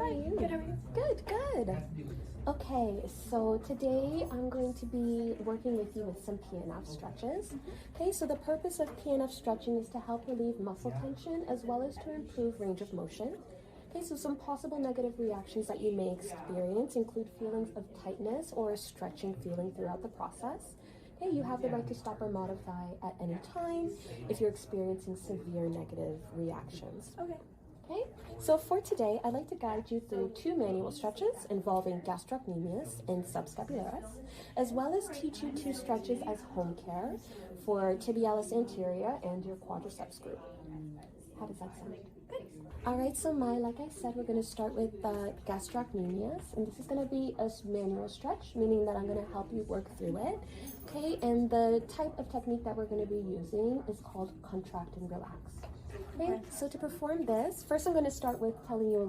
are you? Good, how are you? Good, good. Okay, so today I'm going to be working with you with some PNF stretches. Okay, so the purpose of PNF stretching is to help relieve muscle tension as well as to improve range of motion. Okay, so some possible negative reactions that you may experience include feelings of tightness or a stretching feeling throughout the process. Okay, you have the right to stop or modify at any time if you're experiencing severe negative reactions. Okay, so for today, I'd like to guide you through 2 manual stretches involving gastrocnemius and subscapularis, as well as teach you 2 stretches as home care for tibialis anterior and your quadriceps group. How does that sound? Good. All right, so like I said, we're going to start with gastrocnemius, and this is going to be a manual stretch, meaning that I'm going to help you work through it. Okay, and the type of technique that we're going to be using is called contract and relax. Okay, so to perform this, first I'm going to start with telling you a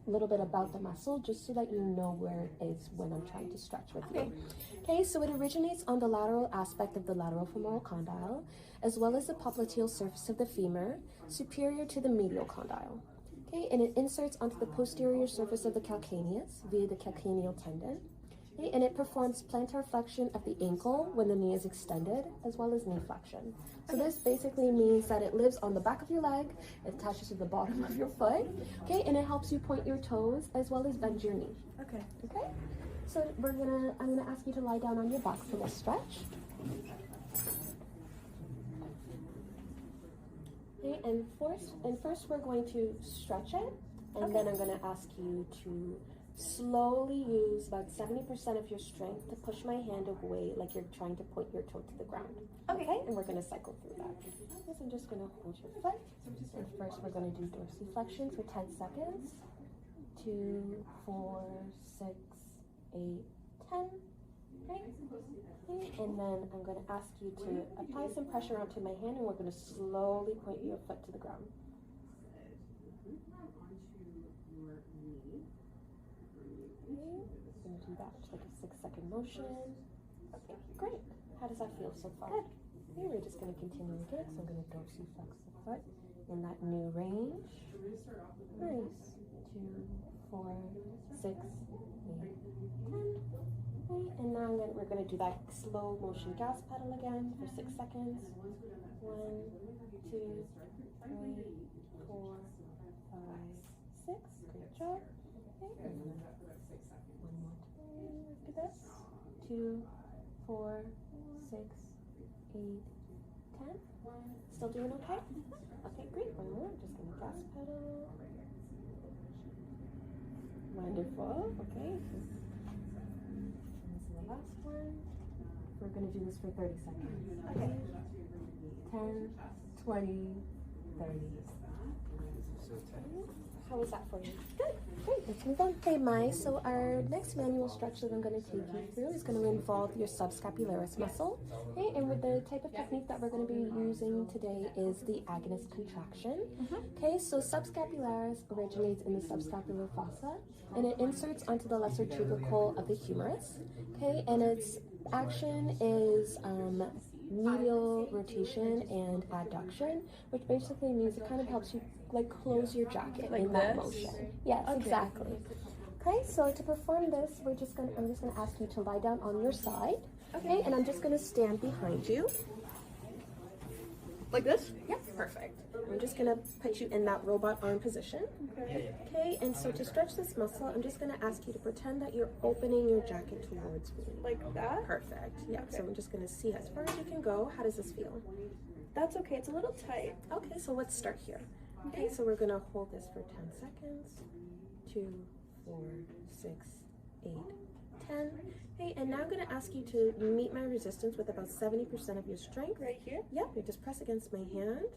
little bit about the muscle, just so that you know where it is when I'm trying to stretch with you. Okay, so it originates on the lateral aspect of the lateral femoral condyle, as well as the popliteal surface of the femur, superior to the medial condyle. Okay, and it inserts onto the posterior surface of the calcaneus via the calcaneal tendon. Okay, and it performs plantar flexion of the ankle when the knee is extended, as well as knee flexion. So this basically means that it lives on the back of your leg, it attaches to the bottom of your foot, okay, and it helps you point your toes as well as bend your knee. Okay. So I'm gonna ask you to lie down on your back for this stretch. Okay, and first we're going to stretch it, and then I'm going to ask you to slowly use about 70% of your strength to push my hand away like you're trying to point your toe to the ground. Okay, and we're going to cycle through that. So I'm just going to hold your foot, and first we're going to do dorsiflexion for 10 seconds. 2, 4, 6, 8, 10. Okay, and then I'm going to ask you to apply some pressure onto my hand, and we're going to slowly point your foot to the ground. Okay, I'm going to do that like a 6-second motion. Okay, great. How does that feel so far? Good. Okay, we're just going to continue again, so I'm going to dorsiflex the foot in that new range. Nice. 2, 4, 6, 8, 10. Okay, and now we're going to do that slow motion gas pedal again for 6 seconds. 1, 2, 3, 4, 5, 6. Great job. Okay, one more time. Look at this. 2, 4, 6, 8, 10. Still doing okay? Okay, great. One more. Just going to gas pedal. Wonderful. Okay. Last one. We're going to do this for 30 seconds. Okay. 10, 20, 30. How was that for you? Good. Great. Let's move on. Okay, Mai. So our next manual stretch that I'm going to take you through is going to involve your subscapularis muscle. Okay, and with the type of technique that we're going to be using today is the agonist contraction. Okay, so subscapularis originates in the subscapular fossa, and it inserts onto the lesser tubercle of the humerus. Okay, and its action is medial rotation and adduction, which basically means it kind of helps you like close your jacket like in that motion. Yes, exactly. Okay, so to perform this, I'm just gonna ask you to lie down on your side. Okay, and I'm just gonna stand behind you. Like this? Yep, perfect. I'm just gonna put you in that robot arm position. Okay, and so to stretch this muscle, I'm just gonna ask you to pretend that you're opening your jacket towards me. Like that? Perfect. Yeah, so I'm just gonna see as far as you can go. How does this feel? That's okay, it's a little tight. Okay, so let's start here. Okay, so we're gonna hold this for 10 seconds. 2, 4, 6, 8, 10. Okay, and now I'm gonna ask you to meet my resistance with about 70% of your strength. Right here? Yep, you just press against my hand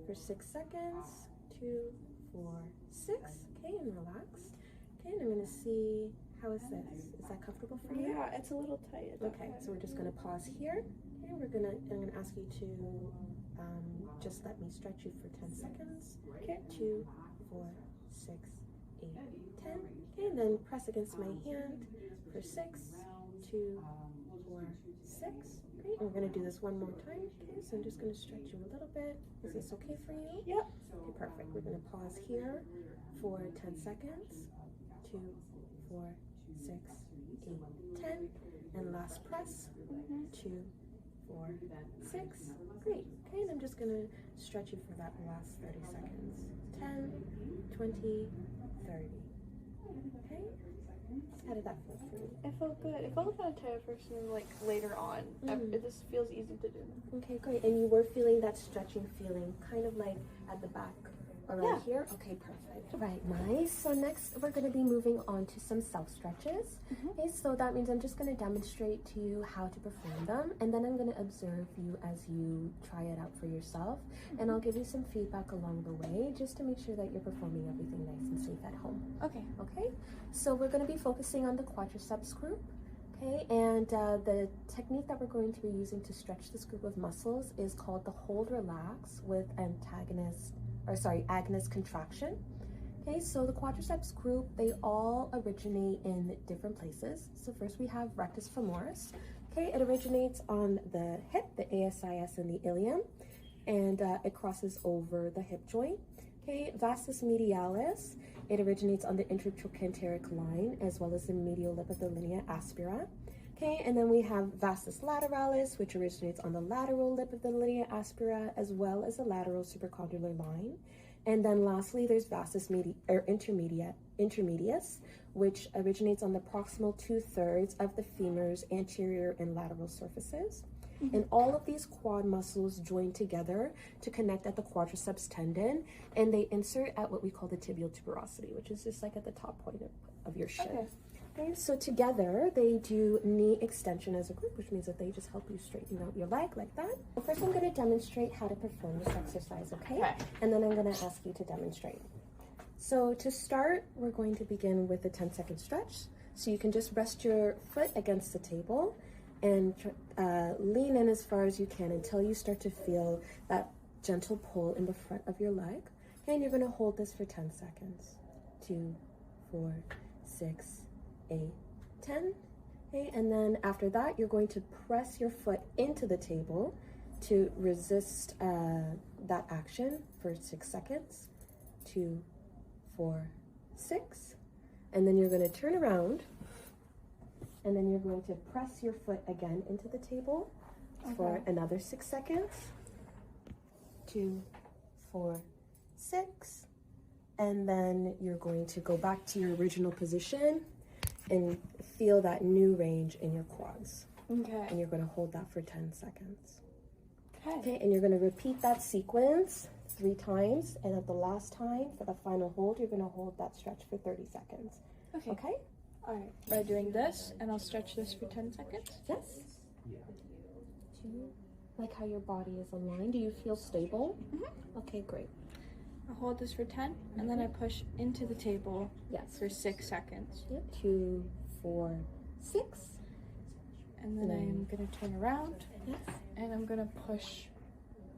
for 6 seconds. 2, 4, 6. Okay, and relax. Okay, and I'm gonna see, how is this? Is that comfortable for you? Yeah, it's a little tight. Okay, so we're just gonna pause here. Okay, I'm gonna ask you to just let me stretch you for 10 seconds. Okay, 2, 4, 6, 8, 10. Okay, and then press against my hand for 6, 2, 4, 6. Great, and we're gonna do this one more time. Okay, so I'm just gonna stretch you a little bit. Is this okay for you? Yep. Okay, perfect. We're gonna pause here for 10 seconds. 2, 4, 6, 8, 10. And last press. 2, 4, 6. Great. Okay, and I'm just gonna stretch you for that last 30 seconds. 10, 20, 30. Okay? How did that feel for you? It felt good. It felt kind of tight at first, and then, like, later on, it just feels easy to do. Okay, great. And you were feeling that stretching feeling, kind of like at the back around here? Okay, perfect. Right, nice. So next we're going to be moving on to some self-stretches. Okay, so that means I'm just going to demonstrate to you how to perform them, and then I'm going to observe you as you try it out for yourself, and I'll give you some feedback along the way just to make sure that you're performing everything nice and safe at home. Okay. Okay, so we're going to be focusing on the quadriceps group. Okay, and the technique that we're going to be using to stretch this group of muscles is called the hold relax with agonist contraction. Okay, so the quadriceps group, they all originate in different places. So first we have rectus femoris. Okay, it originates on the hip, the ASIS and the ilium, and it crosses over the hip joint. Okay, vastus medialis, it originates on the intertrochanteric line as well as the medial lip of the linea aspera. Okay, and then we have vastus lateralis, which originates on the lateral lip of the linea aspera as well as the lateral supracondylar line. And then lastly, there's vastus intermedius, which originates on the proximal 2/3 of the femur's anterior and lateral surfaces. And all of these quad muscles join together to connect at the quadriceps tendon, and they insert at what we call the tibial tuberosity, which is just like at the top point of your shin. Okay, so together they do knee extension as a group, which means that they just help you straighten out your leg like that. Well, first I'm going to demonstrate how to perform this exercise, okay? And then I'm going to ask you to demonstrate. So to start, we're going to begin with a 10-second stretch. So you can just rest your foot against the table and lean in as far as you can until you start to feel that gentle pull in the front of your leg. And you're going to hold this for 10 seconds. 2, 4, 6, 8, 10. Okay, and then after that, you're going to press your foot into the table to resist that action for 6 seconds. 2, 4, 6. And then you're going to turn around, and then you're going to press your foot again into the table for another 6 seconds. 2, 4, 6. And then you're going to go back to your original position and feel that new range in your quads. Okay. And you're going to hold that for 10 seconds. Okay. Okay, and you're going to repeat that sequence 3 times, and at the last time, for the final hold, you're going to hold that stretch for 30 seconds. Okay. Okay? All right. By doing this, and I'll stretch this for 10 seconds. Yes. Do you like how your body is aligned? Do you feel stable? Okay, great. I'll hold this for 10, and then I push into the table for 6 seconds. Yep. 2, 4, 6. And then I'm going to turn around, Yes. and I'm going to push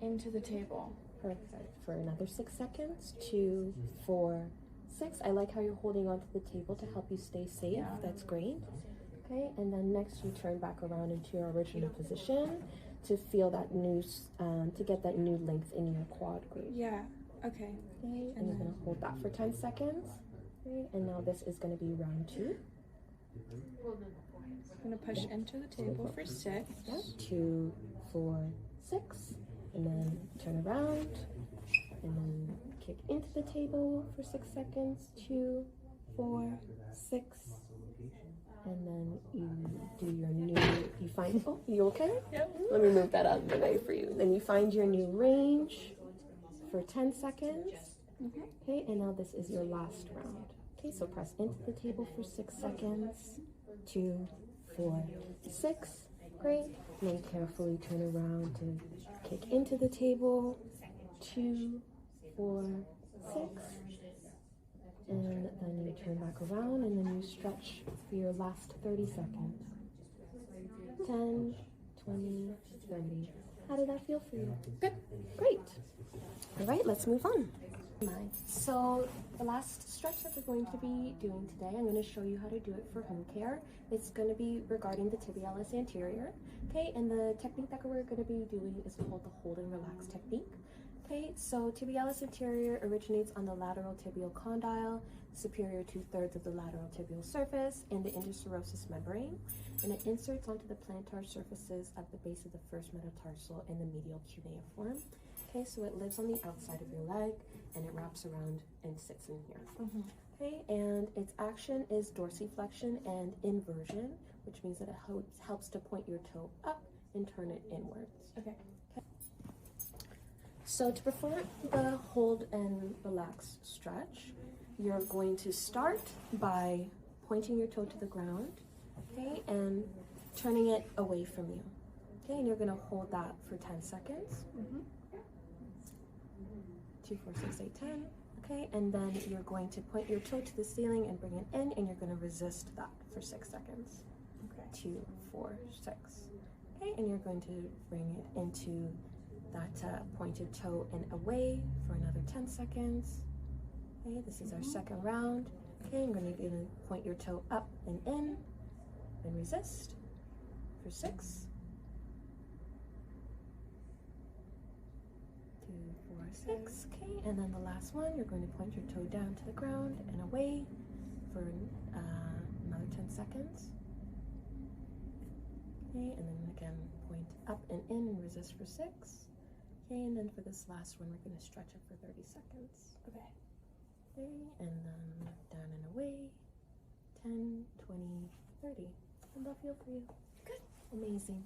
into the table. Perfect. For another 6 seconds. 2, 4, 6. I like how you're holding onto the table to help you stay safe. Yeah. That's great. Okay, and then next you turn back around into your original position to feel that new, to get that new length in your quad group. Yeah. Okay. Okay, and you're going to hold that for 10 seconds. Okay, and now this is going to be round 2. I'm going to push into the table for 6. Yep. 2, 4, 6. And then turn around. And then kick into the table for 6 seconds. 2, 4, 6. And then you do your new, you find, oh, you okay? Yep. Let me move that out of the way for you. Then you find your new range for 10 seconds. Okay, and now this is your last round. Okay, so press into the table for 6 seconds. 2, 4, 6. Great. And then carefully turn around to kick into the table. 2, 4, 6. And then you turn back around and then you stretch for your last 30 seconds. 10, 20, 30. How did that feel for you? Good. Great. All right, let's move on. So the last stretch that we're going to be doing today, I'm going to show you how to do it for home care. It's going to be regarding the tibialis anterior. Okay, and the technique that we're going to be doing is called the hold and relax technique. Okay, so tibialis anterior originates on the lateral tibial condyle, superior 2/3 of the lateral tibial surface, and the interserosus membrane, and it inserts onto the plantar surfaces at the base of the first metatarsal and the medial cuneiform. Okay, so it lives on the outside of your leg, and it wraps around and sits in here. Okay, and its action is dorsiflexion and inversion, which means that it helps to point your toe up and turn it inwards. Okay. So to perform the hold and relax stretch, you're going to start by pointing your toe to the ground, okay, and turning it away from you. Okay, and you're going to hold that for 10 seconds. 2, 4, 6, 8, 10. Okay, and then you're going to point your toe to the ceiling and bring it in, and you're going to resist that for 6 seconds. Okay. 2, 4, 6. Okay, and you're going to bring it into that pointed toe and away for another 10 seconds. Okay, this is our second round. Okay, I'm going to point your toe up and in, and resist for 6. 2, 4, 6. Okay, and then the last one, you're going to point your toe down to the ground and away for another 10 seconds. Okay, and then again, point up and in and resist for 6. Okay, and then for this last one, we're going to stretch it for 30 seconds. Okay. Okay, and then down and away, 10, 20, 30. How'd that feel for you? Good. Amazing.